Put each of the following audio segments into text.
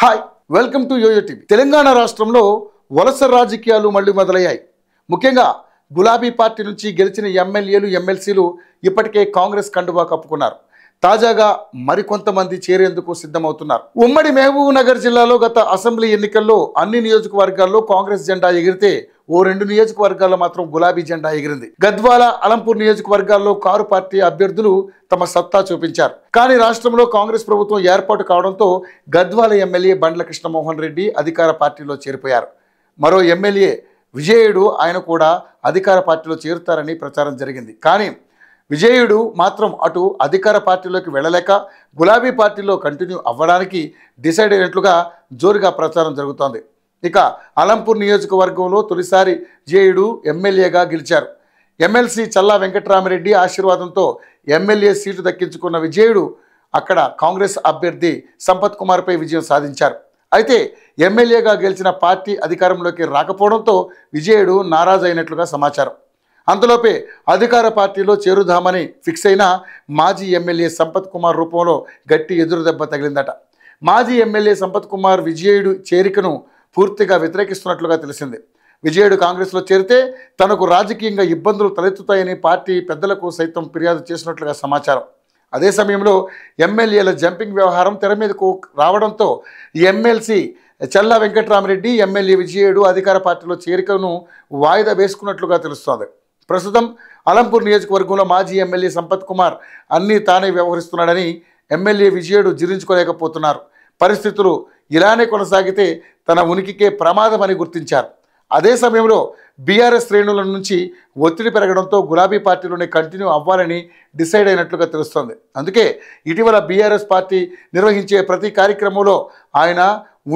Hi welcome to YoYo TV. Telangana రాష్ట్రంలో వలస రాజకీయాలు మళ్ళీ మొదలయ్యాయి. ముఖ్యంగా గులాబీ పార్టీ నుంచి గెలిచిన ఎమ్మెల్యేలు ఎమ్మెల్సీలు ఇప్పటికే కాంగ్రెస్ కండువా కప్పుకున్నారు. తాజాగా మరికొంతమంది చేరేందుకు సిద్ధమవుతున్నారు. ఉమ్మడి మహబూబ్ నగర్ జిల్లాలో గత అసెంబ్లీ ఎన్నికల్లో అన్ని నియోజకవర్గాల్లో కాంగ్రెస్ జెండా ఎగిరితే ఓ 2 నియోజకవర్గాల్లో మాత్రం గులాబీ జెండా ఎగిరింది. గద్వాల, అలంపూర్ నియోజకవర్గాల్లో కారు పార్టీ అభ్యర్థులు తమ సత్తా చూపించారు. కానీ రాష్ట్రంలో కాంగ్రెస్ ప్రభుత్వం ఏర్పాటు కావడంతో గద్వాల ఎమ్మెల్యే బండ్ల కృష్ణమోహన్ రెడ్డి అధికార పార్టీలో చేరిపోయారు. మరో ఎమ్మెల్యే విజయుడు ఆయన కూడా అధికార పార్టీలో చేరుతారని ప్రచారం జరిగింది. కానీ విజయుడు మాత్రం అటు అధికార పార్టీలోకి వెళ్ళలేక గులాబీ పార్టీలో కంటిన్యూ అవ్వడానికి డిసైడ్ అయినట్లుగా జోరుగా ప్రచారం జరుగుతోంది. ఇక అలంపూర్ నియోజకవర్గంలో తొలిసారి విజయుడు ఎమ్మెల్యేగా గెలిచారు. ఎమ్మెల్సీ చల్లా వెంకట్రామిరెడ్డి ఆశీర్వాదంతో ఎమ్మెల్యే సీటు దక్కించుకున్న విజయుడు అక్కడ కాంగ్రెస్ అభ్యర్థి సంపత్ కుమార్పై విజయం సాధించారు. అయితే ఎమ్మెల్యేగా గెలిచిన పార్టీ అధికారంలోకి రాకపోవడంతో విజయుడు నారాజు అయినట్లుగా సమాచారం. అంతలోపే అధికార పార్టీలో చేరుదామని ఫిక్స్ అయిన మాజీ ఎమ్మెల్యే సంపత్ కుమార్ రూపంలో గట్టి ఎదురుదెబ్బ తగిలిందట. మాజీ ఎమ్మెల్యే సంపత్ కుమార్ విజయుడు చేరికను పూర్తిగా వ్యతిరేకిస్తున్నట్లుగా తెలిసింది. విజయుడు కాంగ్రెస్లో చేరితే తనకు రాజకీయంగా ఇబ్బందులు తలెత్తుతాయని పార్టీ పెద్దలకు సైతం ఫిర్యాదు చేసినట్లుగా సమాచారం. అదే సమయంలో ఎమ్మెల్యేల జంపింగ్ వ్యవహారం తెర మీదకు రావడంతో ఎమ్మెల్సీ చల్లా వెంకట్రామిరెడ్డి ఎమ్మెల్యే విజయుడు అధికార పార్టీలో చేరికను వాయిదా వేసుకున్నట్లుగా తెలుస్తోంది. ప్రస్తుతం అలంపూర్ నియోజకవర్గంలో మాజీ ఎమ్మెల్యే సంపత్ కుమార్ అన్నీ తానే వ్యవహరిస్తున్నాడని ఎమ్మెల్యే విజయుడు జీర్ణించుకోలేకపోతున్నారు. పరిస్థితులు ఇలానే కొనసాగితే తన ఉనికికే ప్రమాదమని గుర్తించారు. అదే సమయంలో బీఆర్ఎస్ శ్రేణుల నుంచి ఒత్తిడి పెరగడంతో గులాబీ పార్టీలోనే కంటిన్యూ అవ్వాలని డిసైడ్ అయినట్లుగా తెలుస్తోంది. అందుకే ఇటీవల బీఆర్ఎస్ పార్టీ నిర్వహించే ప్రతి కార్యక్రమంలో ఆయన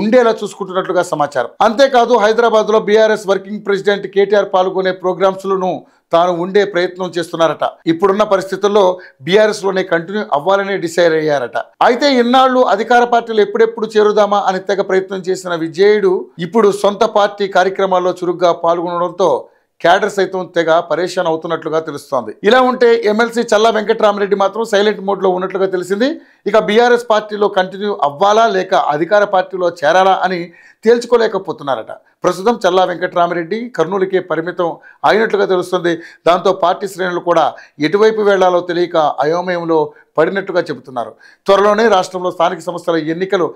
ఉండేలా చూసుకుంటున్నట్లుగా సమాచారం. అంతేకాదు హైదరాబాద్లో బీఆర్ఎస్ వర్కింగ్ ప్రెసిడెంట్ కేటీఆర్ పాల్గొనే ప్రోగ్రామ్స్లను తాను ఉండే ప్రయత్నం చేస్తున్నారట. ఇప్పుడున్న పరిస్థితుల్లో బీఆర్ఎస్లోనే కంటిన్యూ అవ్వాలని డిసైడ్ అయ్యారట. అయితే ఇన్నాళ్ళు అధికార పార్టీలు ఎప్పుడెప్పుడు చేరుదామా అని తెగ ప్రయత్నం చేసిన విజయుడు ఇప్పుడు సొంత పార్టీ కార్యక్రమాల్లో చురుగ్గా పాల్గొనడంతో క్యాడర్ సైతం తెగ పరేషాన్ అవుతున్నట్లుగా తెలుస్తోంది. ఇలా ఉంటే ఎమ్మెల్సీ చల్లా వెంకట్రామిరెడ్డి మాత్రం సైలెంట్ మోడ్లో ఉన్నట్లుగా తెలిసింది. ఇక బీఆర్ఎస్ పార్టీలో కంటిన్యూ అవ్వాలా లేక అధికార పార్టీలో చేరాలా అని తేల్చుకోలేకపోతున్నారట. ప్రస్తుతం చల్లా వెంకట్రామిరెడ్డి కర్నూలుకే పరిమితం అయినట్లుగా తెలుస్తుంది. దాంతో పార్టీ శ్రేణులు కూడా ఎటువైపు వెళ్లాలో తెలియక అయోమయంలో పడినట్టుగా చెబుతున్నారు. త్వరలోనే రాష్ట్రంలో స్థానిక సంస్థల ఎన్నికలు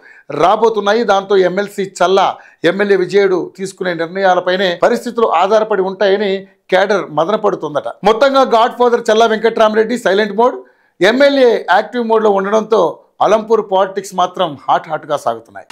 రాబోతున్నాయి. దాంతో ఎమ్మెల్సీ చల్లా, ఎమ్మెల్యే విజయుడు తీసుకునే నిర్ణయాలపైనే పరిస్థితులు ఆధారపడి ఉంటాయని క్యాడర్ మదన పడుతుందట. మొత్తంగా godfather Challa Venkatrami Reddy silent mode, MLA active మోడ్లో ఉండడంతో అలంపూర్ పాలిటిక్స్ మాత్రం హాట్గా సాగుతున్నాయి.